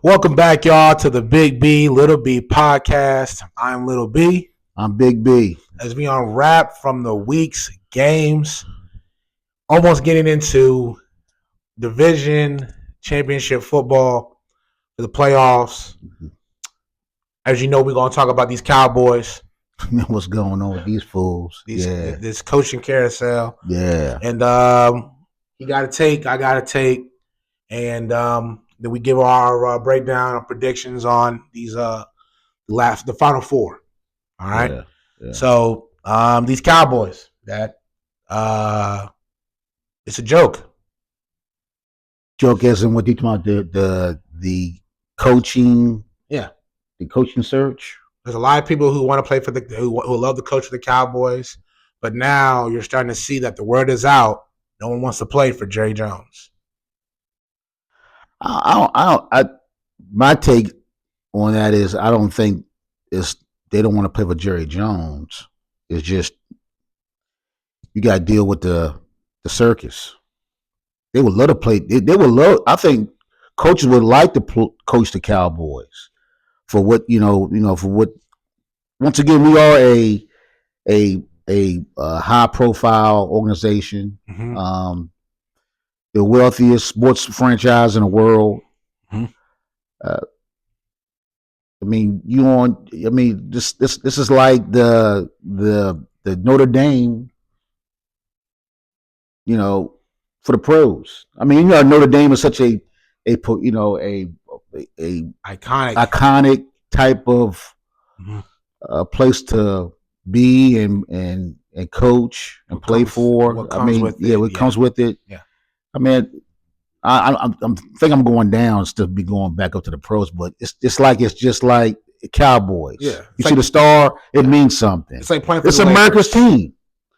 Welcome back, y'all, to the Big B, Little B podcast. I'm Little B. I'm Big B. As we unwrap from the week's games, almost getting into division championship football for the playoffs. As you know, we're going to talk about these Cowboys. What's going on with these fools? This coaching carousel. Yeah. And you got to take, I got to take. And then we give our breakdown and predictions on these the final four. All right. Yeah. So these Cowboys, that it's a joke. Joke as in what you talking about the coaching? Yeah. The coaching search. There's a lot of people who want to play for who love the coach of the Cowboys, but now you're starting to see that the word is out. No one wants to play for Jerry Jones. My take on that is I don't think they don't want to play for Jerry Jones. It's just you got to deal with the circus. They would love to play. They would love. I think coaches would like to coach the Cowboys for what for what. Once again, we are a high profile organization. Mm-hmm. The wealthiest sports franchise in the world. Mm-hmm. This is like the Notre Dame, for the pros. I mean, Notre Dame is such a iconic type of place to be and coach and play for. What comes with it. Yeah. I mean, I think I'm going down to be going back up to the pros, but it's just like Cowboys. Yeah, you see the star, it means something. It's like playing for it's America's team.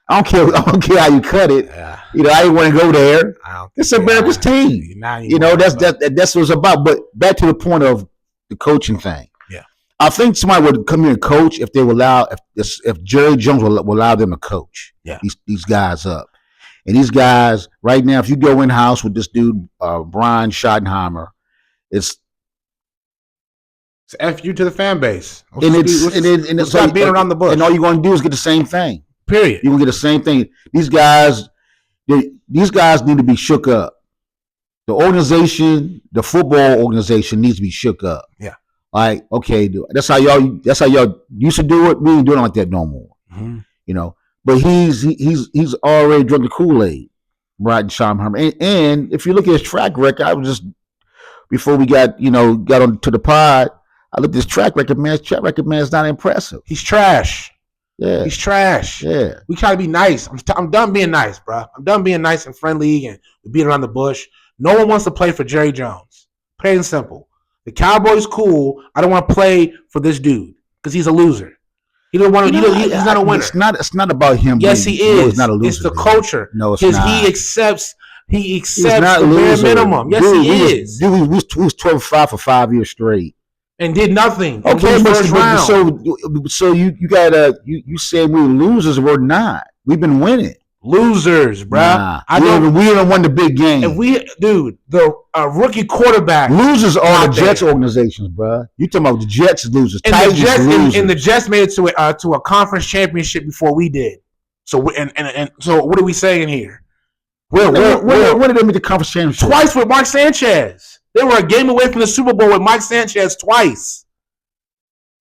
I don't care how you cut it. Yeah. I didn't want to go there. It's America's team. That's what it's about. But back to the point of the coaching thing. Yeah, I think somebody would come here and coach if they would allow if Jerry Jones will allow them to coach. Yeah. These guys up. And these guys, right now, if you go in-house with this dude, Brian Schottenheimer, it's F you to the fan base. It's like being around the bush. And all you're going to do is get the same thing. Period. You're going to get the same thing. These guys need to be shook up. The organization, the football organization needs to be shook up. Yeah. Like, okay, that's how y'all used to do it. We ain't doing it like that no more. Mm-hmm. But he's already drunk the Kool-Aid, Brian Schottenheimer. And if you look at his track record, I was just before we got on to the pod, I looked at his track record, man. His track record, man, is not impressive. He's trash. Yeah, he's trash. Yeah, we try to be nice. I'm done being nice, bro. I'm done being nice and friendly and being around the bush. No one wants to play for Jerry Jones. Plain and simple. The Cowboys cool. I don't want to play for this dude because he's a loser. He don't want to. He's not a winner. It's not about him. Yes, he is. He's not a loser. It's the culture. No, it's not. He accepts the bare minimum. Yes, he is. Dude, he was 12-5 for 5 years straight. And did nothing. Okay, so you gotta you say we're losers. We're not. We've been winning. Losers, bro. Nah, we haven't won the big game. And the rookie quarterback. Losers are the Jets organizations, bro. You talking about the Jets losers? And the Jets made it to a conference championship before we did. So so what are we saying here? When did they make the conference championship? Twice with Mark Sanchez. They were a game away from the Super Bowl with Mike Sanchez twice.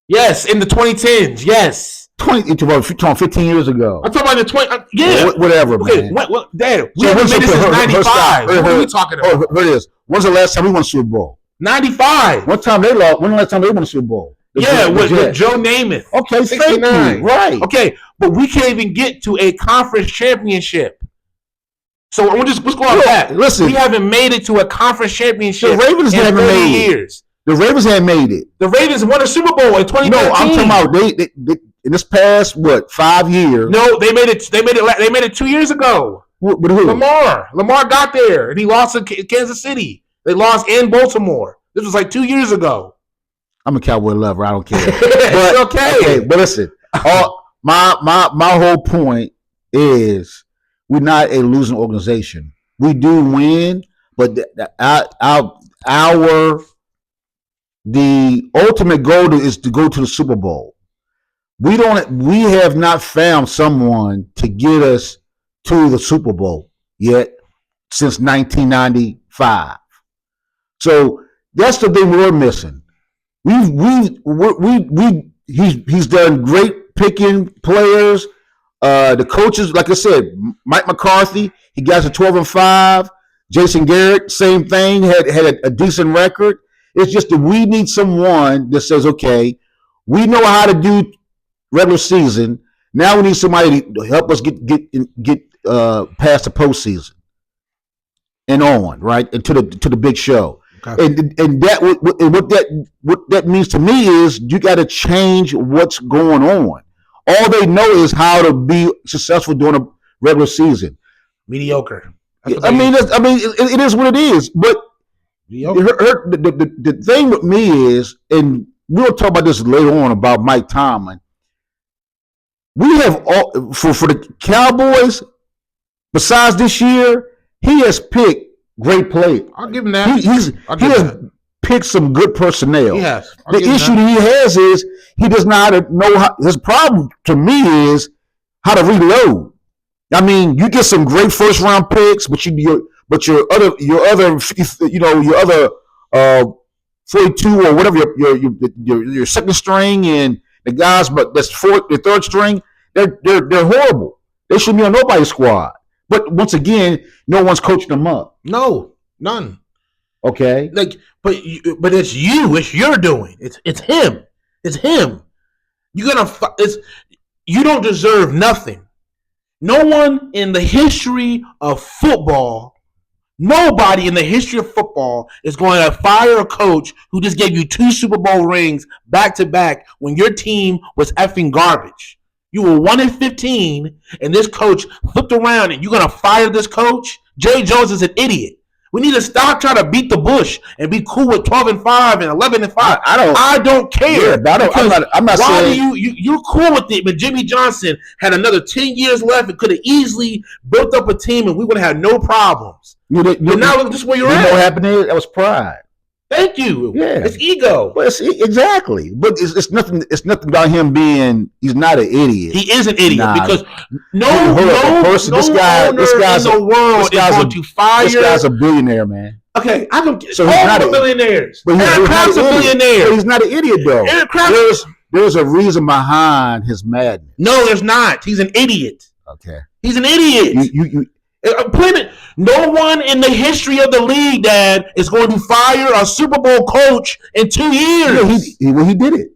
Yes, in the 2010s. Yes. 15 years ago. I'm talking about the 20. Yeah. Whatever, okay, man. Dad, we haven't made this since 95. What are we talking about? Here it is. When's the last time we won a Super Bowl? 95. When the last time they won a Super Bowl? With Joe Namath. Okay, 69. Right. Okay, but we can't even get to a conference championship. So let's go on that. Listen, we haven't made it to a conference championship. The Ravens haven't made years. The Ravens haven't made it. The Ravens won a Super Bowl in 2013. No, I'm talking about they in this past 5 years. No, they made it. They made it 2 years ago. With who? Lamar got there and he lost to Kansas City. They lost in Baltimore. This was like 2 years ago. I'm a Cowboy lover. I don't care. It's okay. But listen, my whole point is we're not a losing organization. We do win, but our the ultimate goal is to go to the Super Bowl. We have not found someone to get us to the Super Bowl yet since 1995. So that's the thing we're missing. He's done great picking players. The coaches, like I said, Mike McCarthy, he got to 12-5. Jason Garrett, same thing, had a decent record. It's just that we need someone that says, okay, we know how to do regular season. Now we need somebody to help us get past the postseason and on, right, and to the big show. Okay. And what that means to me is you got to change what's going on. All they know is how to be successful during a regular season. Mediocre. It is what it is. But the thing with me is, and we'll talk about this later on about Mike Tomlin. We have all for the Cowboys. Besides this year, he has picked great players. I'll give him that. He has picked some good personnel. Yes. The issue that he has is he does not know how. His problem to me is how to reload. I mean, you get some great first round picks, but your other 42 or whatever your second string and the guys, but that's the third string, they're horrible. They shouldn't be on nobody's squad. But once again, no one's coaching them up. No, none. Okay, but it's you. It's your doing. It's him. It's him. You don't deserve nothing. No one in the history of football, nobody in the history of football is going to fire a coach who just gave you 2 Super Bowl rings back to back when your team was effing garbage. You were 1-15, and this coach flipped around, and you're going to fire this coach? Jerry Jones is an idiot. We need to stop trying to beat the bush and be cool with 12-5 and 11-5. I don't care. Yeah, I'm not saying you're cool with it, but Jimmy Johnson had another 10 years left and could have easily built up a team, and we would have had no problems. But now this is where you're at. You know what happened there? That was pride. Thank you. Yeah, it's ego. Well, exactly. But it's nothing. It's nothing about him being. He's not an idiot. He is an idiot because no person. This guy's in the world is going to fire. This guy's a billionaire, man. Okay, I don't get. So he's not billionaires. But Aaron Kraft's a billionaire. But he's not an idiot though. Aaron Kraft. There's a reason behind his madness. No, there's not. He's an idiot. Okay. He's an idiot. No one in the history of the league, Dad, is going to fire a Super Bowl coach in 2 years. Yeah, he did it.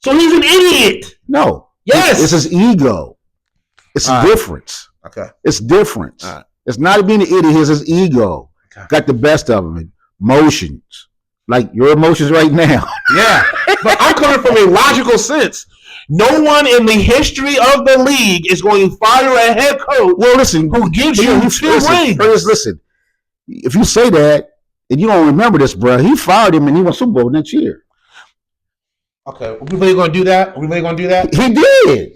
So he's an idiot. No. Yes. It's his ego. It's a difference. Okay. It's difference. It's not being an idiot. It's his ego. Okay. Got the best of him. Emotions. Like your emotions right now. Yeah. But I'm coming from a logical sense. No one in the history of the league is going to fire a head coach who gives you 2 rings. Listen, if you say that and you don't remember this, bro, he fired him and he won Super Bowl next year. Okay, are we really going to do that? He did.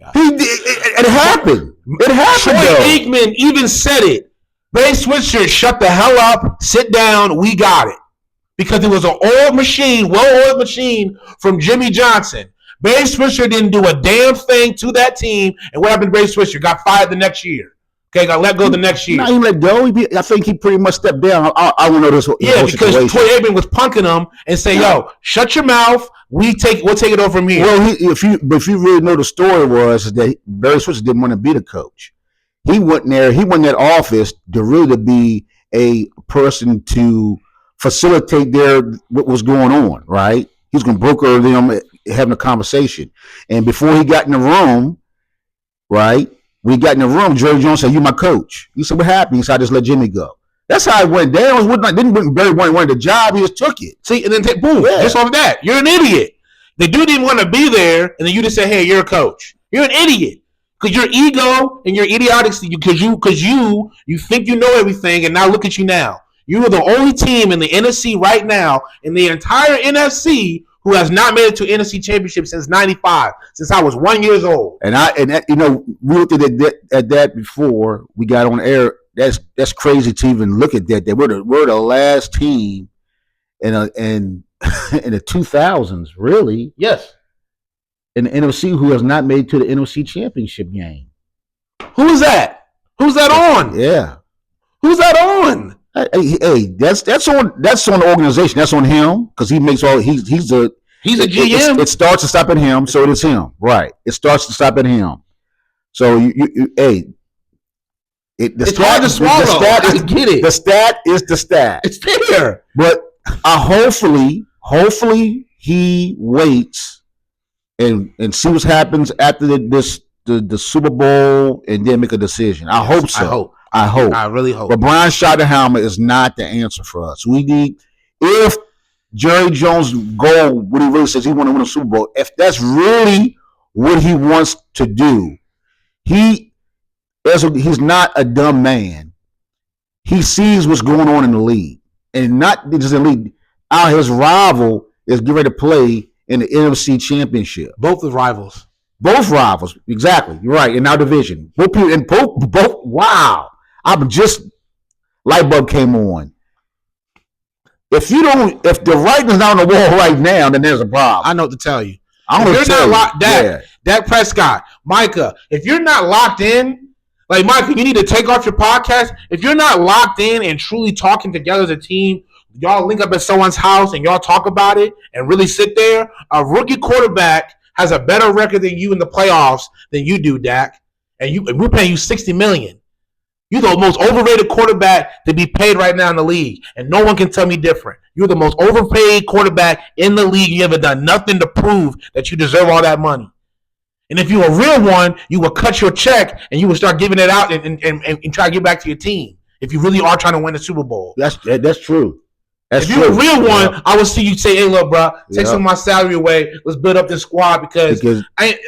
Oh he did. It happened. It happened. Troy Aikman even said it. Barry Switzer, shut the hell up, sit down, we got it. Because it was an well-oiled machine from Jimmy Johnson. Barry Switzer didn't do a damn thing to that team, and what happened to Barry Switzer? Got fired the next year. Okay, got let go the next year. Not even let go. I think he pretty much stepped down. I don't know this. Yeah, because Troy Aikman was punking him and say, "Yo, shut your mouth. We'll take it over from here." Well, if you really know the story was that Barry Switzer didn't want to be the coach. He went there. He went in that office to be a person to facilitate what was going on. Right? He's going to broker them having a conversation. And before he got in the room, right, when he got in the room, Jerry Jones said, "You my coach." He said, "What happened?" He said, "I just let Jimmy go." That's how it went down. Didn't Barry want the job. He just took it. See, and then boom, just off that. You're an idiot. The dude didn't want to be there, and then you just say, "Hey, you're a coach." You're an idiot. Because your ego and your idiocy, because you think you know everything, and now look at you now. You are the only team in the NFC right now, in the entire NFC, who has not made it to NFC Championship since '95, since I was 1 year old. And we looked at that before we got on air. That's crazy to even look at that. We're the last team, and in the 2000s, really, Yes. in the NFC who has not made it to the NFC Championship game. Who is that? Who's that on? Yeah. Who's that on? Hey, that's on the organization. That's on him because he makes all. He's a GM. It starts to stop at him, so it is him. Right. It starts to stop at him. So it's hard to swallow. I get it. The stat is the stat. It's there. But hopefully he waits and see what happens after the Super Bowl and then make a decision. I hope so. I hope. I really hope. But Brian Schottenheimer is not the answer for us. We need, if Jerry Jones' goal, what he really says, he want to win a Super Bowl, if that's really what he wants to do, he's not a dumb man. He sees what's going on in the league. And not just in the league. His rival is getting ready to play in the NFC Championship. Both the rivals. Both rivals. Exactly. You're right. In our division. Both. Wow. I'm just, light bulb came on. If the writing's not on the wall right now, then there's a problem. I know what to tell you. Dak Prescott, Micah, if you're not locked in, like Micah, you need to take off your podcast. If you're not locked in and truly talking together as a team, y'all link up at someone's house and y'all talk about it and really sit there. A rookie quarterback has a better record than you in the playoffs than you do, Dak. And we're paying you $60 million. You're the most overrated quarterback to be paid right now in the league, and no one can tell me different. You're the most overpaid quarterback in the league. You haven't done nothing to prove that you deserve all that money. And if you're a real one, you will cut your check and you will start giving it out and try to get back to your team. If you really are trying to win the Super Bowl, that's true. If you're a real one, I would see you say, "Hey, look, bro, take some of my salary away. Let's build up this squad because I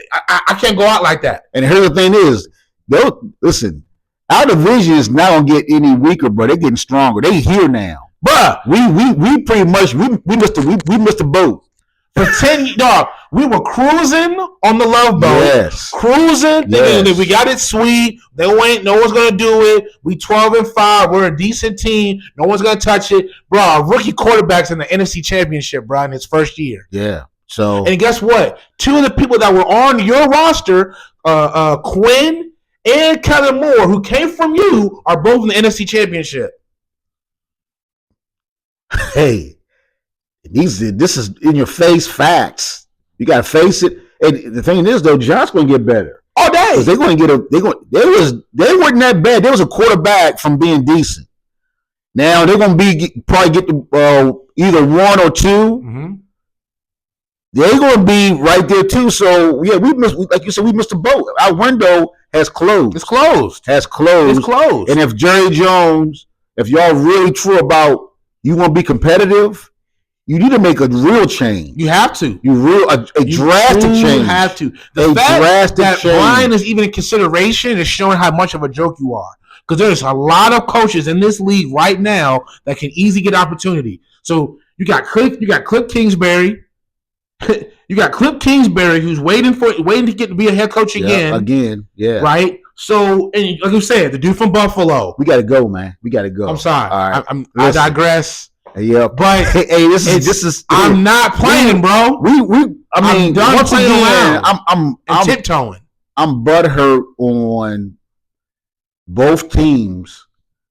can't go out like that." And here's the thing: listen. Our division is not gonna get any weaker, bro. They're getting stronger. They here now, bruh. We pretty much we missed the boat for 10. Dog, we were cruising on the Love Boat. Yes, cruising. Thinking that we got it sweet. No one's gonna do it. We 12-5. We're a decent team. No one's gonna touch it, bro. Our rookie quarterback's in the NFC Championship, bro, in his first year. Yeah. So and guess what? Two of the people that were on your roster, Quinn and Kellen Moore, who came from you, are both in the NFC Championship. Hey, this is in your face facts. You gotta face it. And the thing is, though, John's gonna get better all day. Because they're gonna get they weren't that bad. There was a quarterback from being decent. Now they're gonna probably get either one or two. Mm-hmm. They're gonna be right there too. So yeah, we missed, like you said, we missed the boat. Our window has closed. It's closed. Has closed. It's closed. And if Jerry Jones, if y'all really true about you want to be competitive, you need to make a real change. You have to. A drastic change. You have to. The fact that Brian is even in consideration is showing how much of a joke you are. Because there's a lot of coaches in this league right now that can easily get opportunity. So you got Cliff Kingsbury. You got Cliff Kingsbury, who's waiting to get to be a head coach again. Yeah. Right. So, and like you said, the dude from Buffalo. We got to go, man. We got to go. I'm sorry. All right. I digress. Yeah, but hey, this is. I'm not playing, bro. I'm done once playing again, around. I'm tiptoeing. I'm butthurt on both teams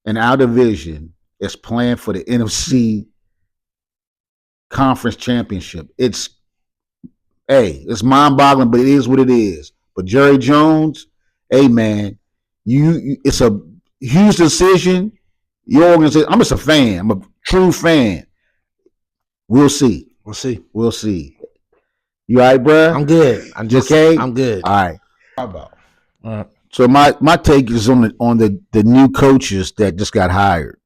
in our division is playing for the NFC Conference Championship. It's mind-boggling, but it is what it is. But Jerry Jones, hey man, it's a huge decision. Your organization, I'm just a fan. I'm a true fan. We'll see. You all right, bro? I'm good. I'm just okay. I'm good. All right. How about? So my take is on the new coaches that just got hired.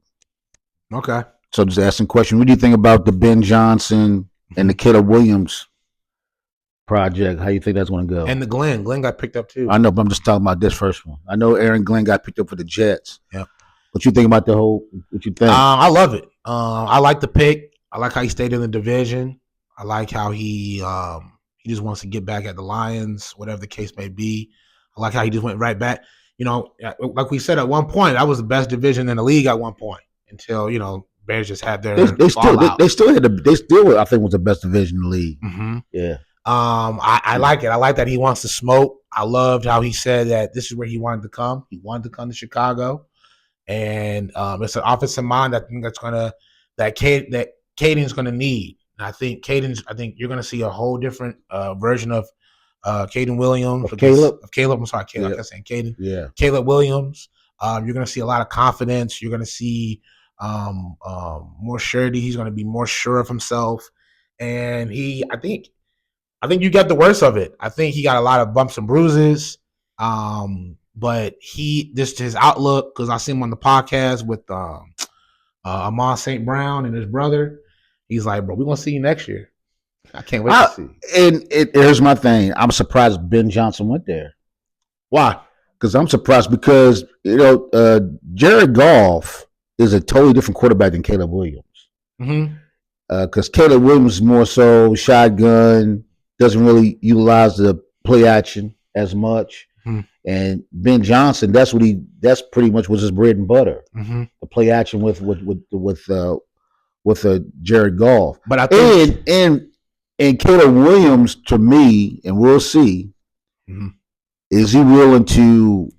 Okay. So just asking questions. What do you think about the Ben Johnson and the Caleb Williams project? How you think that's going to go? And the Glenn got picked up too. I know, but I'm just talking about this first one. I know Aaron Glenn got picked up for the Jets. Yeah. What you think about the whole? What you think? I love it. I like the pick. I like how he stayed in the division. I like how he just wants to get back at the Lions, whatever the case may be. I like how he just went right back. You know, like we said at one point, that was the best division in the league at one point until Bears just had their They fallout. they still I think was the best division in the league. Mm-hmm. Yeah. I like it. I like that he wants to smoke. I loved how he said that this is where he wanted to come. He wanted to come to Chicago, and it's an offensive mind that Caden's gonna need. And I think you're gonna see a whole different version of Caden Williams. Caleb. I'm sorry, Caleb. Yeah. I'm saying Caden. Yeah. Caleb Williams. You're gonna see a lot of confidence. You're gonna see more surety. He's gonna be more sure of himself, and I think you got the worst of it. I think he got a lot of bumps and bruises. But his outlook, because I see him on the podcast with Amon St. Brown and his brother. He's like, bro, we're gonna see you next year. I can't wait to see. And here's my thing. I'm surprised Ben Johnson went there. Why? Because I'm surprised because Jared Goff is a totally different quarterback than Caleb Williams. Mm-hmm. Because Caleb Williams is more so shotgun, doesn't really utilize the play action as much. Mm-hmm. And Ben Johnson, that's pretty much was his bread and butter. Mm-hmm. The play action with Jared Goff. But I think and Caleb Williams, to me, and we'll see, mm-hmm. is he willing to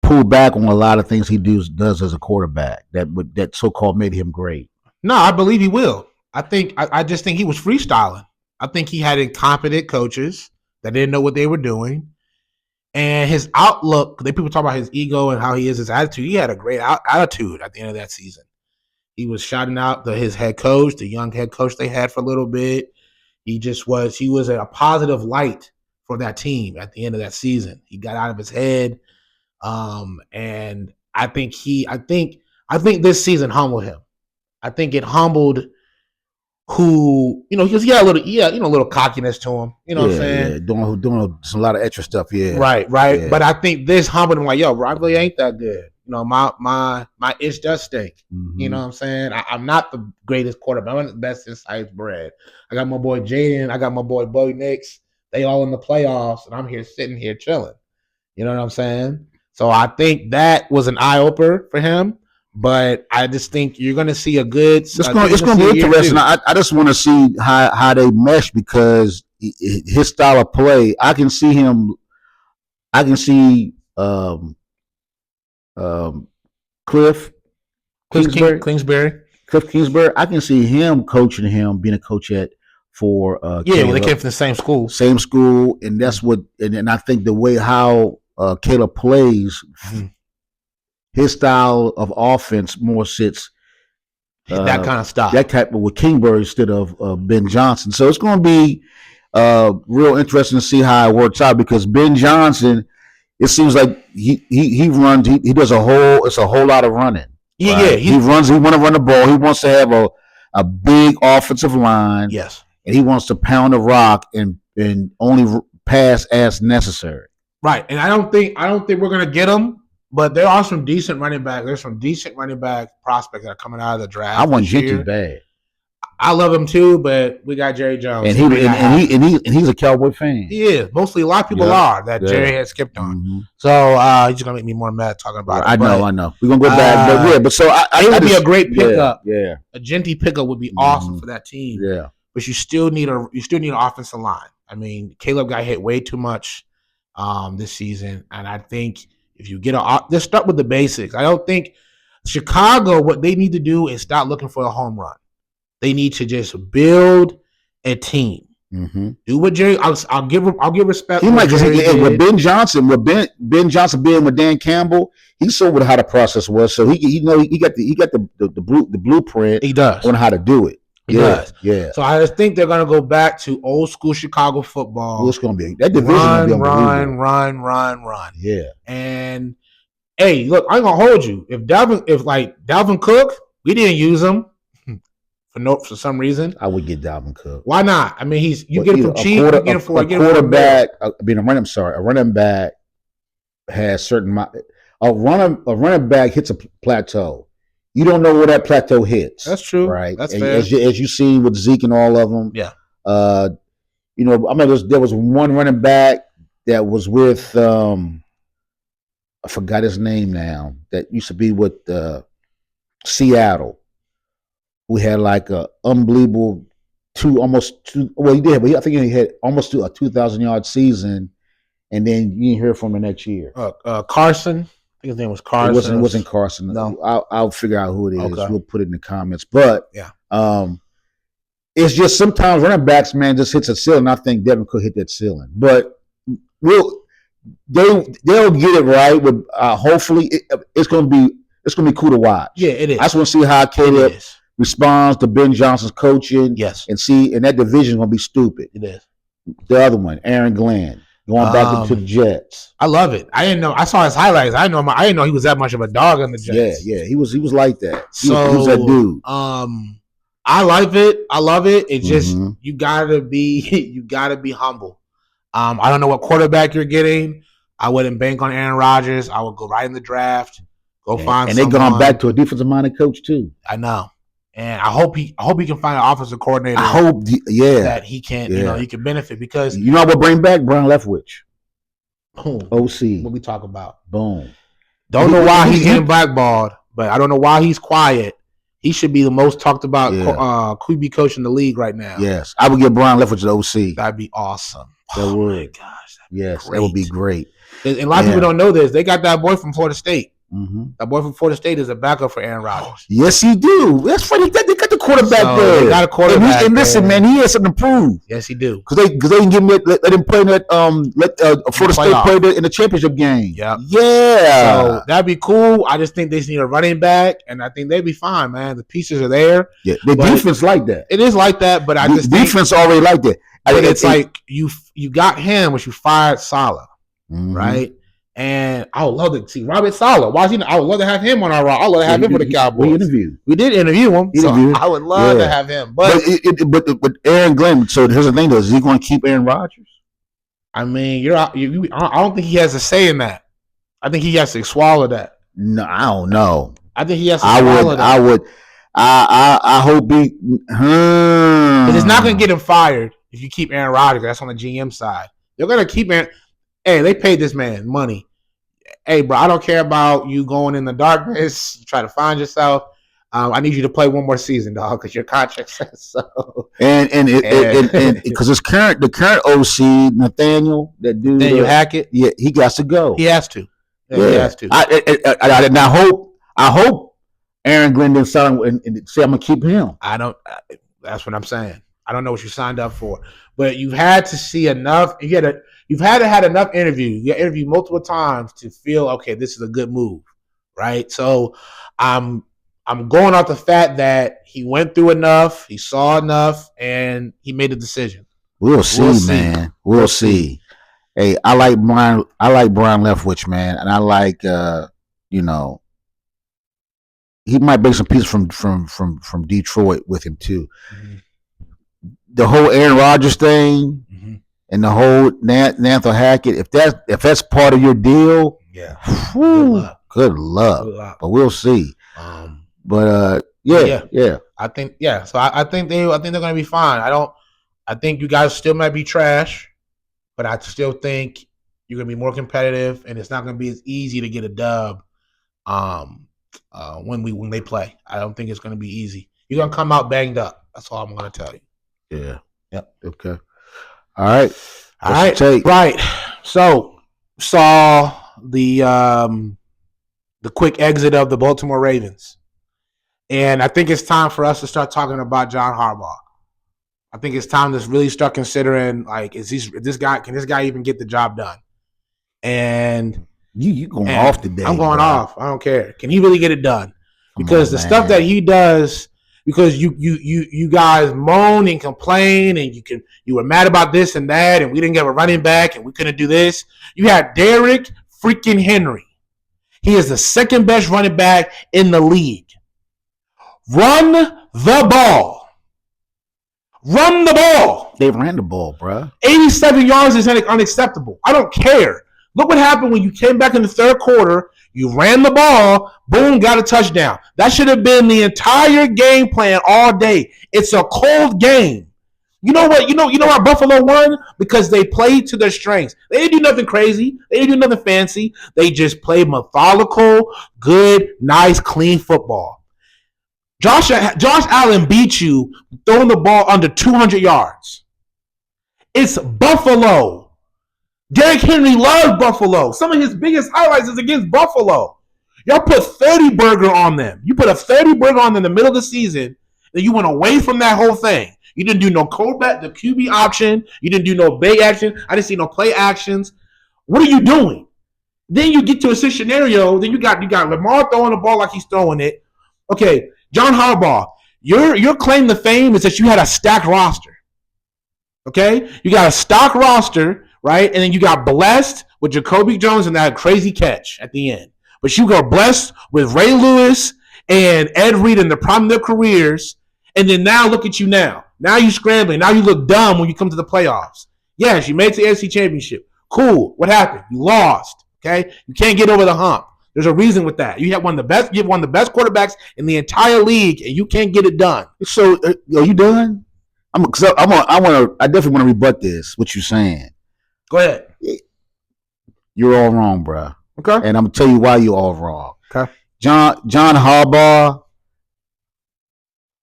pull back on a lot of things he does as a quarterback that so-called made him great? No, I believe he will. I just think he was freestyling. I think he had incompetent coaches that didn't know what they were doing. And his outlook, people talk about his ego and how he is, his attitude. He had a great attitude at the end of that season. He was shouting out his head coach, the young head coach they had for a little bit. He was a positive light for that team at the end of that season. He got out of his head. And I think this season humbled him. I think it humbled because he had a little cockiness to him. You know what I'm saying? Yeah, doing a lot of extra stuff. Yeah, right. Yeah. But I think this humbled him. Like, yo, bro, I really ain't that good. My itch does stink. Mm-hmm. You know what I'm saying? I'm not the greatest quarterback. I'm not the best since sliced bread. I got my boy Jaden. I got my boy Bo Nix. They all in the playoffs, and I'm here sitting here chilling. You know what I'm saying? So I think that was an eye opener for him. But I just think you're going to see a good. It's going to be interesting. I just want to see how they mesh because his style of play. I can see him. I can see Cliff Kingsbury. I can see him coaching him, being a coach for Caleb. They came from the same school, and that's what. And I think the way how Caleb plays. Mm-hmm. His style of offense more sits that kind of style. That type with Kingsbury instead of Ben Johnson. So it's going to be real interesting to see how it works out because Ben Johnson, it seems like he runs. He does it's a whole lot of running. Yeah, right? yeah. He runs. He want to run the ball. He wants to have a big offensive line. Yes, and he wants to pound the rock and only pass as necessary. Right, and I don't think we're going to get him. But there are some decent running backs. There's some decent running back prospects that are coming out of the draft. I want Genty bad. I love him too, but we got Jerry Jones, and he's a Cowboy fan. He is. Mostly, a lot of people are that Jerry has skipped on. Mm-hmm. So he's gonna make me more mad talking about it. I know. We're gonna go back, but it would be a great pickup. Yeah, a Genty pickup would be awesome for that team. Yeah, but you still need an offensive line. I mean, Caleb got hit way too much this season, and I think. If you just start with the basics. I don't think Chicago, what they need to do is stop looking for a home run. They need to just build a team. Mm-hmm. Do what Jerry. I'll give respect. He might with Ben Johnson. With Ben Johnson being with Dan Campbell, he saw what how the process was. So he got the blueprint. He does on how to do it. He does. Yeah. So I just think they're gonna go back to old school Chicago football. Well, it's gonna be that division. Run. Yeah. And hey, look, I'm gonna hold you. If Dalvin Cook, we didn't use him for some reason. I would get Dalvin Cook. Why not? I mean, get him from cheap. You get him for a quarterback. A running back has certain. A running back hits a plateau. You don't know where that plateau hits. That's true. Right. That's fair. As you see with Zeke and all of them. Yeah. There was one running back that was with I forgot his name now. That used to be with Seattle, who had like a unbelievable almost two. Well, he did, but I think he had almost a 2,000-yard season, and then you didn't hear from him the next year. Carson. I think his name was Carson. It wasn't Carson. No, I'll figure out who it is. Okay. We'll put it in the comments. But yeah, it's just sometimes running backs, man, just hits a ceiling. I think Devin could hit that ceiling, but they'll get it right. With hopefully it's gonna be cool to watch. Yeah, it is. I just want to see how Caleb responds to Ben Johnson's coaching. Yes, and that division is gonna be stupid. It is. The other one, Aaron Glenn, going back into the Jets. I love it. I didn't know. I saw his highlights. I didn't know he was that much of a dog on the Jets. Yeah. He was like that. He was that dude. I love it. It's just you gotta be humble. I don't know what quarterback you're getting. I wouldn't bank on Aaron Rodgers. I would go right in the draft. Find and they're going back to a defensive minded coach too. I know. And I hope he can find an offensive coordinator. I hope that he can he can benefit, because I will bring back Brian Leftwich. Boom. OC. What we talk about. Boom. Don't know why he's getting blackballed, but I don't know why he's quiet. He should be the most talked about QB coach in the league right now. Yes. I would give Brian Leftwich the OC. That'd be awesome. That would. My gosh. Yes, that would be great. And a lot of people don't know this. They got that boy from Florida State. Mm-hmm. That boy from Florida State is a backup for Aaron Rodgers. Yes, he do. That's funny. They got the quarterback there. They got a quarterback. And listen, man, he has something to prove. Yes, he do. Because they didn't give him let him play in that Florida State played in the championship game. Yeah. So that'd be cool. I just think they just need a running back, and I think they'd be fine, man. The pieces are there. Yeah, the defense like that. It is like that, but I just think defense already like that. It's like you got him, but you fired Saleh, right? And I would love to see Robert Saleh. I would love to have him on our roster. I would love to have him for the Cowboys. We did interview him. So I would love to have him. But Aaron Glenn. So here's the thing, though: is he going to keep Aaron Rodgers? I mean, I don't think he has a say in that. I think he has to swallow that. No, I don't know. I think he has to swallow that. I hope he. It's not going to get him fired if you keep Aaron Rodgers. That's on the GM side. They're going to keep Aaron. Hey, they paid this man money. Hey, bro, I don't care about you going in the darkness. You try to find yourself. I need you to play one more season, dog, because your contract says so. And because the current OC Nathaniel, that dude, Nathaniel Hackett, yeah, he got to go. He has to. Yeah. He has to. I hope Aaron Glenn didn't sign and say I'm gonna keep him. That's what I'm saying. I don't know what you signed up for, but you've had to see enough. You've had to had enough interviews. You interviewed multiple times to feel, okay, this is a good move, right? So I'm going off the fact that he went through enough, he saw enough, and he made a decision. We'll see, man. We'll see. Hey, I like Brian Leftwich, man, and I like he might bring some pieces from Detroit with him too. Mm-hmm. The whole Aaron Rodgers thing. Mm-hmm. And the whole Nathaniel Hackett, if that's part of your deal, good luck. But we'll see. Yeah. I think So I think they're gonna be fine. I think you guys still might be trash, but I still think you're gonna be more competitive, and it's not gonna be as easy to get a dub. When they play, I don't think it's gonna be easy. You're gonna come out banged up. That's all I'm gonna tell you. Yeah. Yep. Okay. All right. Right. So saw the quick exit of the Baltimore Ravens, and I think it's time for us to start talking about John Harbaugh. I think it's time to really start considering, like, can this guy even get the job done? And you going off today? I'm going off. I don't care. Can he really get it done? Because the stuff that he does. Because you guys moan and complain, and you were mad about this and that, and we didn't get a running back, and we couldn't do this. You had Derrick freaking Henry. He is the second best running back in the league. Run the ball. Run the ball. They ran the ball, bro. 87 yards is unacceptable. I don't care. Look what happened when you came back in the third quarter. You ran the ball, boom, got a touchdown. That should have been the entire game plan all day. It's a cold game. You know what? You know why Buffalo won? Because they played to their strengths. They didn't do nothing crazy. They didn't do nothing fancy. They just played methodical, good, nice, clean football. Josh Allen beat you throwing the ball under 200 yards. It's Buffalo. Derrick Henry loves Buffalo. Some of his biggest highlights is against Buffalo. Y'all put 30 burger on them. You put a 30 burger on them in the middle of the season, and you went away from that whole thing. You didn't do no quarterback, the QB option. You didn't do no big action. I didn't see no play actions. What are you doing? Then you get to a scenario. Then you got Lamar throwing the ball like he's throwing it. Okay, John Harbaugh, your claim to fame is that you had a stacked roster. Okay, you got a stock roster, right? And then you got blessed with Jacoby Jones and that crazy catch at the end. But you got blessed with Ray Lewis and Ed Reed in the prime of their careers. And then now look at you now. Now you scrambling. Now you look dumb when you come to the playoffs. Yes, you made it to the AFC Championship. Cool. What happened? You lost. Okay? You can't get over the hump. There's a reason with that. You have one of the best quarterbacks in the entire league, and you can't get it done. So, are you done? I definitely want to rebut this. What you're saying? Go ahead. You're all wrong, bro. Okay. And I'm gonna tell you why you're all wrong. Okay. John Harbaugh.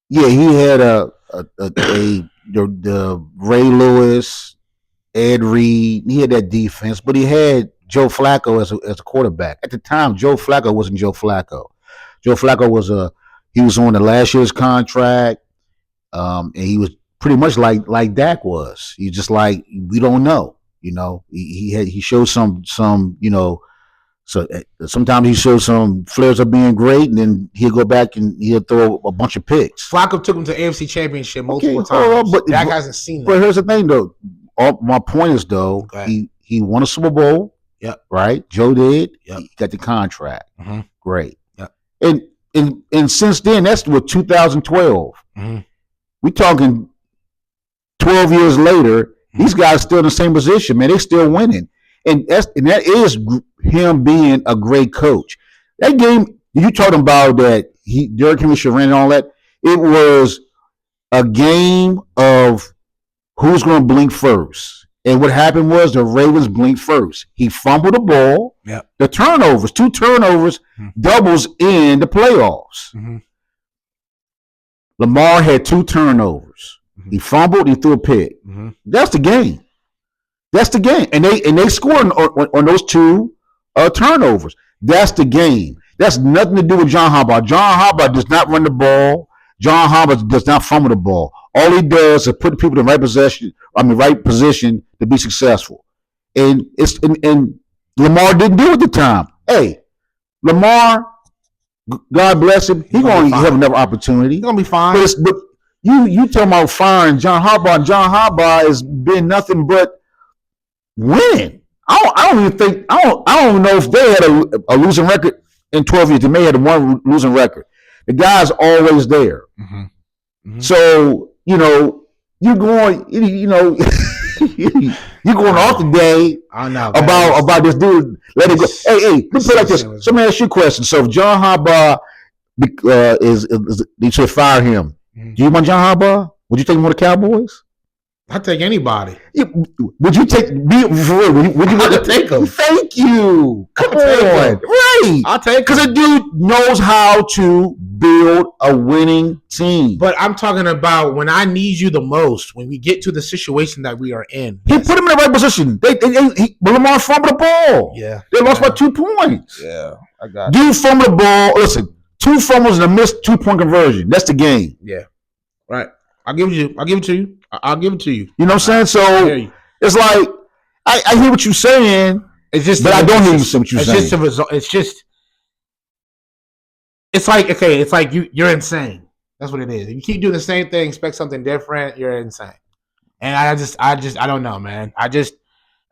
Yeah, he had the Ray Lewis, Ed Reed. He had that defense, but he had Joe Flacco as a quarterback. At the time, Joe Flacco wasn't Joe Flacco. Joe Flacco was on the last year's contract, and he was pretty much like Dak was. He's just like, we don't know. He showed some So sometimes he shows some flares of being great, and then he'll go back and he'll throw a bunch of picks. Flacco took him to AFC Championship multiple times. But Dak hasn't seen that. But here's the thing, though. My point is, though, he won a Super Bowl. Yep. Right. Joe did. Yep. He got the contract. Mm-hmm. Great. Yep. And since then, that's what 2012. Mm-hmm. We're talking 12 years later. Mm-hmm. These guys still in the same position, man. They still winning. And that is him being a great coach. That game you talking about that Derrick Henry should ran and all that. It was a game of who's going to blink first. And what happened was the Ravens blinked first. He fumbled the ball. Yep. The turnovers, 2 turnovers, doubles in the playoffs. Mm-hmm. Lamar had 2 turnovers. Mm-hmm. He fumbled. He threw a pick. Mm-hmm. That's the game. That's the game, and they scored on those 2 turnovers. That's the game. That's nothing to do with John Harbaugh. John Harbaugh does not run the ball. John Harbaugh does not fumble the ball. All he does is put people in the right position to be successful. And Lamar didn't do it at the time. Hey, Lamar, God bless him. He's going to have another opportunity. He's going to be fine. But you talking about firing John Harbaugh, and John Harbaugh has been nothing but winning. I don't even think I don't know if they had a losing record in 12 years. They may have one losing record. The guy's always there. Mm-hmm. Mm-hmm. So you're going you're going off today about this dude. Let it go. Hey, let me put it like this. So let me ask you a question. So if John Harbaugh is they should fire him. Mm-hmm. Do you want John Harbaugh? Would you take him on the Cowboys? I'd take anybody. Would you take me for real? Would you want to take him? Thank you. Come on. Right. I'll take him. Because a dude knows how to build a winning team. But I'm talking about when I need you the most, when we get to the situation that we are in. He put him in the right position. Lamar fumbled the ball. Yeah. They lost by 2 points. Yeah. I got you. Dude fumbled the ball. Listen, 2 fumbles and a missed 2-point conversion. That's the game. Yeah. Right. I'll give it to you. I'll give it to you. You know what I'm saying? So it's like I hear what you're saying. It's just, but I don't hear what you're saying. Just a result. It's like, okay. It's like you're insane. That's what it is. If you keep doing the same thing, expect something different, you're insane. And I don't know, man.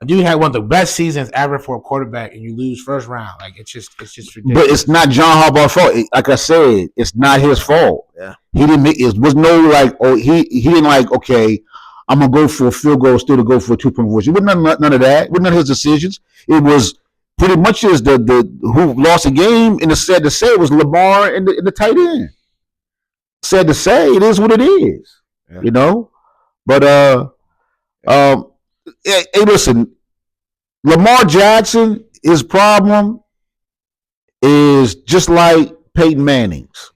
A dude had one of the best seasons ever for a quarterback, and you lose first round. Like it's just ridiculous. But it's not John Harbaugh's fault. Like I said, it's not his fault. Yeah, he didn't make. It was no like. Oh, he didn't like. Okay, I'm gonna go for a field goal, still to go for a 2-point conversion. It wasn't none of that. It wasn't none of his decisions. It was pretty much just the who lost the game. And it's sad to say it was Lamar and the tight end. Sad to say, it is what it is. Yeah. You know. But hey, listen, Lamar Jackson, his problem is just like Peyton Manning's.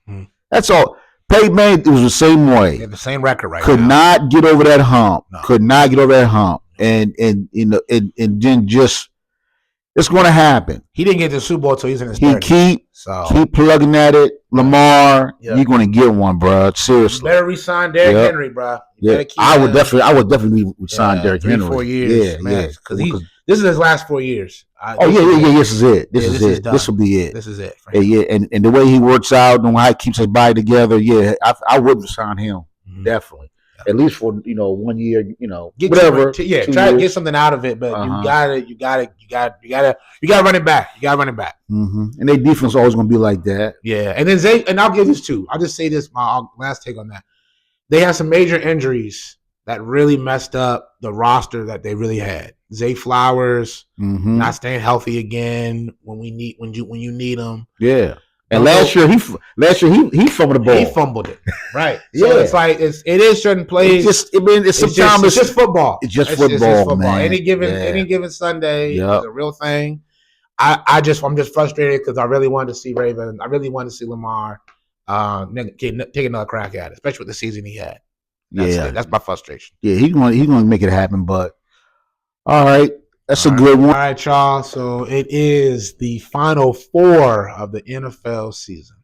That's all. Peyton Manning was the same way. They have the same record right Could now. not get over that hump. No. Could not get over that hump. And then just it's going to happen. He didn't get to the Super Bowl until he's in his 30s. Keep plugging at it. Lamar, you're going to get one, bro. Seriously. You better re-sign Derrick Henry, bro. I would definitely resign Derrick Henry. 4 years, man. Because this is his last 4 years. This is it. This is it. This will be it. This is it. And the way he works out and how he keeps his body together, I would resign him. Definitely. At least for 1 year, whatever. Try to get something out of it, but you gotta run it back. You gotta run it back. And their defense is always gonna be like that. Yeah, and then and I'll give this too. I'll just say this. My last take on that. They had some major injuries that really messed up the roster that they really had. Zay Flowers not staying healthy again when you need him. Yeah. And last year he fumbled the ball. He fumbled it, right? So it's like it is certain plays. It's just football. It's just football, man. Any given Sunday is a real thing. I'm just frustrated because I really wanted to see Raven. I really wanted to see Lamar take another crack at it, especially with the season he had. That's my frustration. Yeah, he's going to make it happen. But all right. That's a good one. All right, y'all. So it is the final 4 of the NFL season.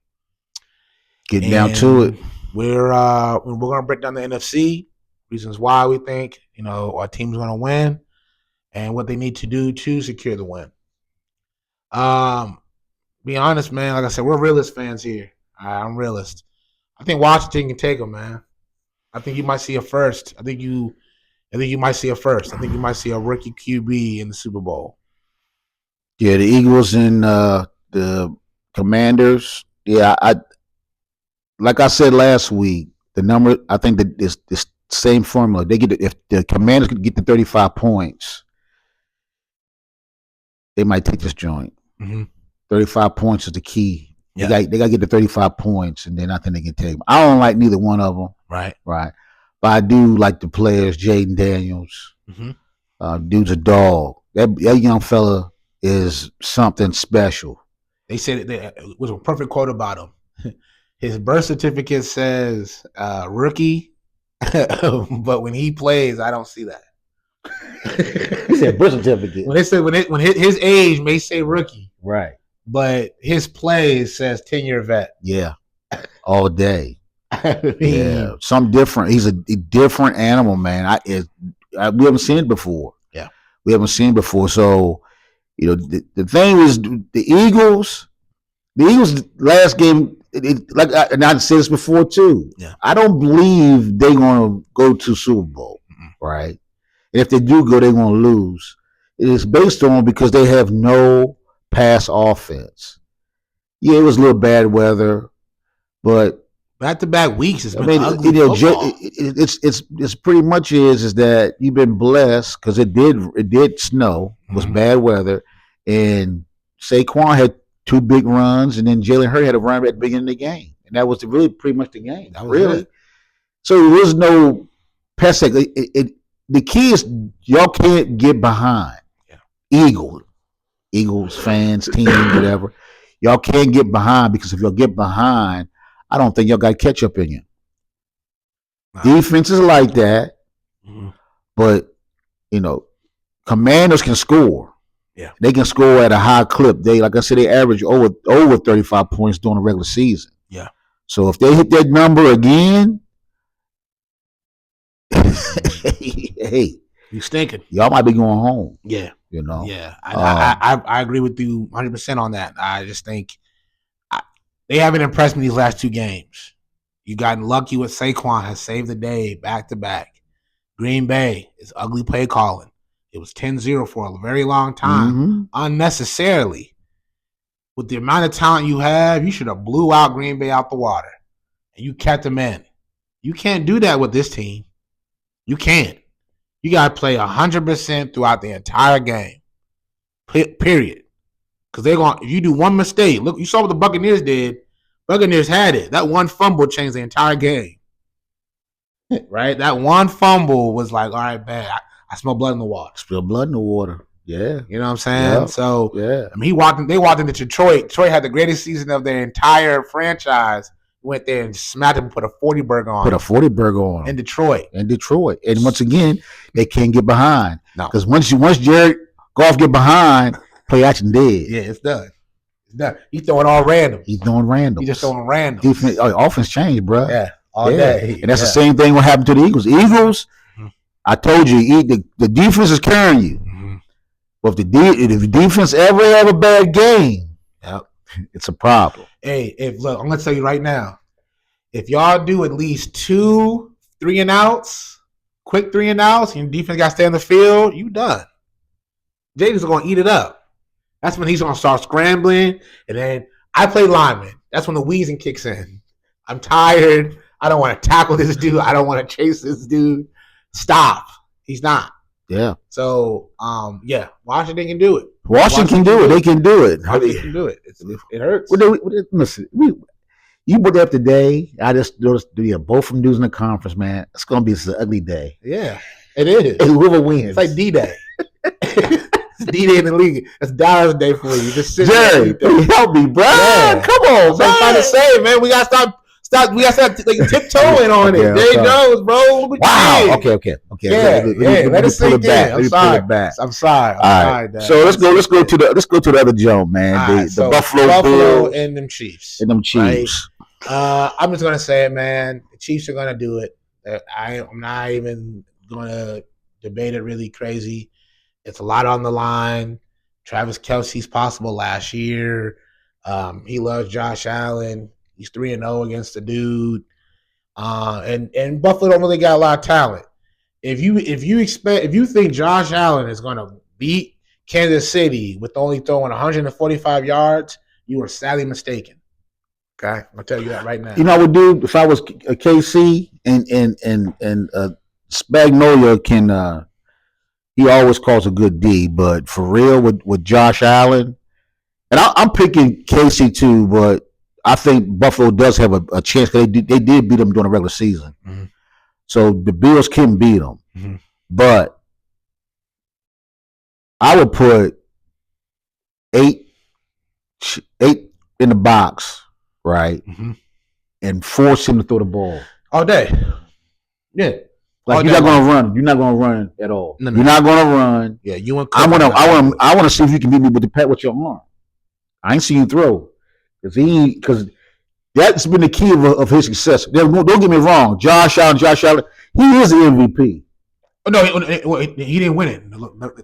Getting down to it. We're gonna break down the NFC, reasons why we think our team's gonna win, and what they need to do to secure the win. Be honest, man. Like I said, we're realist fans here. I'm realist. I think Washington can take them, man. I think you might see a first. I think you might see a first. I think you might see a rookie QB in the Super Bowl. Yeah, the Eagles and the Commanders. Yeah, like I said last week, the number I think that is the same formula. They get if the Commanders could get to 35 points, they might take this joint. 35 points is the key. They got to get to 35 points, and then I think they can take them. I don't like neither one of them. Right. But I do like the players, Jaden Daniels. Dude's a dog. That young fella is something special. They said it was a perfect quote about him. His birth certificate says rookie, but when he plays, I don't see that. He said birth certificate. When his age may say rookie, right? But his play says 10-year vet. Yeah, all day. Something different. He's a different animal, man. We haven't seen it before. Yeah, we haven't seen it before. So, the thing is, the Eagles last game. And I said this before too. Yeah, I don't believe they're gonna go to Super Bowl, right? And if they do go, they're gonna lose. It is based on because they have no pass offense. Yeah, it was a little bad weather, but back-to-back weeks has been ugly football. It's pretty much is that you've been blessed because it did snow. It was bad weather, and Saquon had 2 big runs, and then Jalen Hurts had a run at the beginning of the game, and that was really pretty much the game. That was really. So there was no pass. The key is y'all can't get behind. Yeah. Eagles fans, team, whatever. Y'all can't get behind because if y'all get behind, I don't think y'all got catch up in you. Wow. Defenses like that, but Commanders can score. Yeah, they can score at a high clip. Like I said, they average over 35 points during the regular season. Yeah. So if they hit that number again, hey, you stinking. Y'all might be going home. Yeah. Yeah. I agree with you 100% on that. I just think they haven't impressed me these last 2 games. You gotten lucky with Saquon has saved the day back to back. Green Bay is ugly play calling. It was 10-0 for a very long time, unnecessarily. With the amount of talent you have, you should have blew out Green Bay out the water, and you kept them in. You can't do that with this team. You can't. You got to play 100% throughout the entire game, period. Because if you do one mistake, look, you saw what the Buccaneers did. Buccaneers had it. That one fumble changed the entire game. right? That one fumble was like, all right, man, I smell blood in the water. Spill blood in the water. Yeah. You know what I'm saying? Yeah. So Yeah. I mean, they walked into Detroit. Detroit had the greatest season of their entire franchise. Went there and smacked him, put a 40 burger on. Put a 40 burger on in Detroit. And once again, they can't get behind. No. Because once Jared Goff get behind, play action dead. Yeah, it's done. It's done. He's throwing all random. He's throwing random. He's just throwing random. Defense, offense changed, bro. Yeah, all day. And that's the same thing what happened to the Eagles. I told you, the defense is carrying you. Mm-hmm. But if the defense ever have a bad game, it's a problem. Hey, look, I'm gonna tell you right now, if y'all do at least 2 3-and-outs, quick 3-and-outs, and defense got to stay on the field, you done. Jada's gonna eat it up. That's when he's gonna start scrambling, and then I play lineman. That's when the wheezing kicks in. I'm tired. I don't want to tackle this dude. I don't want to chase this dude. Stop. He's not. Yeah. So, Washington can do it. Washington can do it. They can do it. They can do it. It hurts. Listen, you put that today. I just noticed both of them dudes in the conference, man. It's gonna be an ugly day. Yeah, it is. And whoever wins, it's like D-Day. It's D-Day in the league. That's Dallas Day for you. Just sit Jerry, help me, bro. Yeah. Come on, man. I'm trying to say, man. We gotta stop. We gotta start tiptoeing on it. Jay Jones, bro. Wow. Okay. Let us sink in. I'm sorry. All right. So let's go to the other Joe, man. Right, the Buffalo Bills and them Chiefs. Right? I'm just gonna say it, man. The Chiefs are gonna do it. I'm not even gonna debate it really crazy. It's a lot on the line. Travis Kelce's possible last year. He loves Josh Allen. He's 3-0 against the dude. And Buffalo don't really got a lot of talent. If you think Josh Allen is gonna beat Kansas City with only throwing 145 yards, you are sadly mistaken. Okay, I'll tell you that right now. You know what I would do if I was KC and Spagnolia can. He always calls a good D, but for real with Josh Allen, and I'm picking KC too, but I think Buffalo does have a chance. They did beat them during the regular season, so the Bills can beat them, but I would put 8 in the box. Right, and force him to throw the ball all day. Yeah, like you're not gonna run. You're not gonna run at all. No. You're not gonna run. Yeah, you want. I want to see if you can beat me with your arm. I ain't see you throw because that's been the key of his success. Don't get me wrong. Josh Allen, he is the MVP. Oh, no, he didn't win it.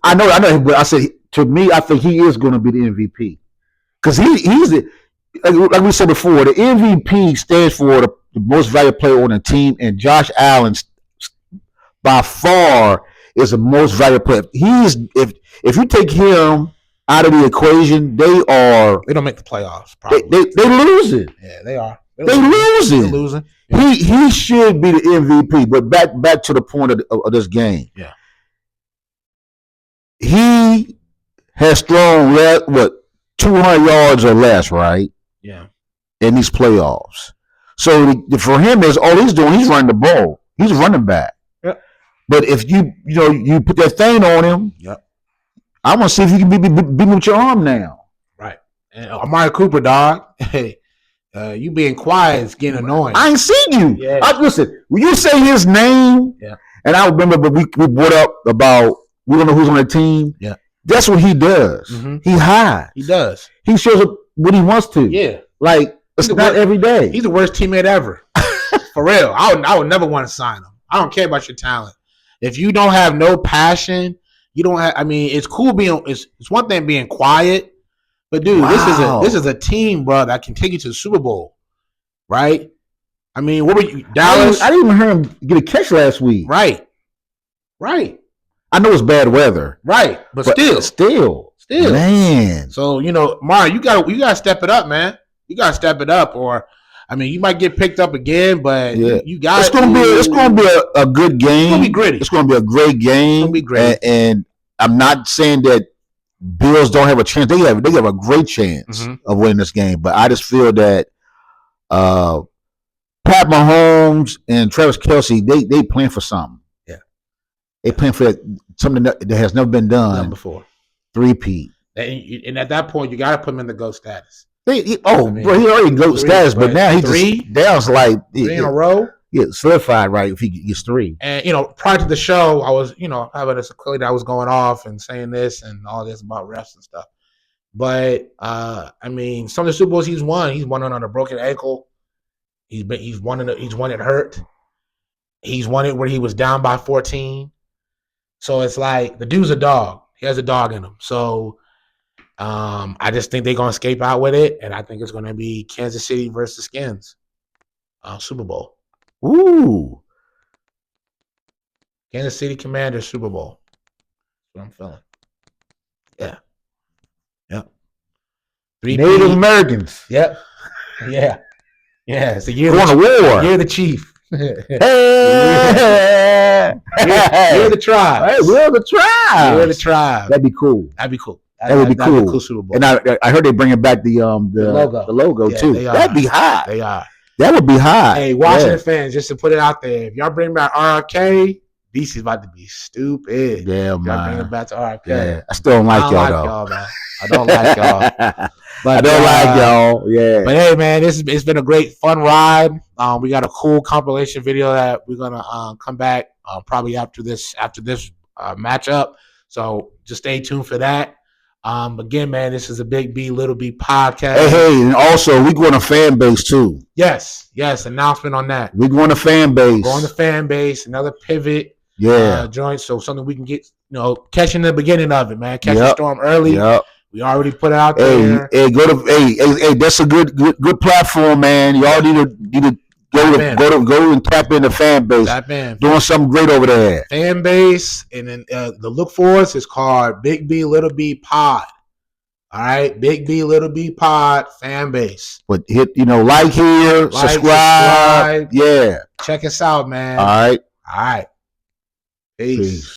I know, but I said to me, I think he is going to be the MVP because he's the. Like we said before, the MVP stands for the most valuable player on the team, and Josh Allen, by far, is the most valuable player. If you take him out of the equation, they don't make the playoffs. Probably they lose it. Yeah, they are. They lose it. They're losing. Yeah. He should be the MVP. But back to the point of this game. Yeah, he has thrown 200 yards or less, right? Yeah, in these playoffs. So for him, all he's doing, he's running the ball. He's a running back. Yep. But if you put that thing on him, I want to see if you can beat him with your arm now. Right. And Amari Cooper, dog. Hey, you being quiet is getting annoying. I ain't seen you. Yeah. Listen, when you say his name, and I remember, but we brought up about we don't know who's on the team. Yeah. That's what he does. Mm-hmm. He hides. He does. He shows up when he wants to. Yeah. Like, it's not every day. He's the worst teammate ever. For real. I would never want to sign him. I don't care about your talent. If you don't have no passion, you don't have. I mean, it's cool being. It's one thing being quiet, but dude, this is a team, bro, that can take you to the Super Bowl, right? I mean, what were you, Dallas? I didn't even hear him get a catch last week. Right. I know it's bad weather. Right, but still, man. So Mario, you gotta step it up, man. You gotta step it up, or I mean, you might get picked up again, but you got. It's gonna be a good game. It's gonna be gritty. It's gonna be a great game. It's gonna be great. And I'm not saying that Bills don't have a chance. They have a great chance of winning this game, but I just feel that Pat Mahomes and Travis Kelce, they playing for something. Yeah. They playing for something that has never been done before. Three-peat. And at that point, you got to put him in the GOAT status. Bro, he already GOAT status, but now he just down's like three in a row. Yeah, solidified right if he gets 3. And prior to the show, I was having this clearly that I was going off and saying this and all this about refs and stuff. But some of the Super Bowls he's won on a broken ankle. He's won it hurt. He's won it where he was down by 14. So it's like the dude's a dog. He has a dog in him. So I just think they're gonna escape out with it, and I think it's gonna be Kansas City versus Skins, Super Bowl. Ooh, Kansas City Commanders Super Bowl. That's what I'm feeling. Yeah. Yep. Native Americans. Yep. Yeah. Yeah. It's the year going to war. You're the chief. Hey. You're the tribe. Hey, we're the tribe. You're the tribe. That'd be cool. That'd be cool. That would be cool. That'd be cool Super Bowl. And I heard they're bringing back the logo too. That'd be hot. They are. That would be hot. Hey, Washington fans, just to put it out there, if y'all bring back RFK, DC's about to be stupid. Yeah, y'all man. bring it back to RFK. Yeah. I still don't like y'all, though. Y'all, man. I don't like y'all. But I don't like y'all. Yeah. But hey, man, it's been a great fun ride. We got a cool compilation video that we're gonna come back probably after this matchup. So just stay tuned for that. Again, man, this is a Big B, Little B podcast. Hey, and also we going to fan base too. Yes, announcement on that. We going to fan base. Going to fan base, another pivot. Yeah. Joint, so something we can get, catching the beginning of it, man. Catch the storm early. Yep. We already put it out there. Hey, that's a good platform, man. Y'all need to go and tap in the fan base. Tap in. Doing something great over there. Fan base, and then the look for us is called Big B Little B Pod. All right, Big B Little B Pod fan base. But hit like here, subscribe. Yeah. Check us out, man. All right. Peace.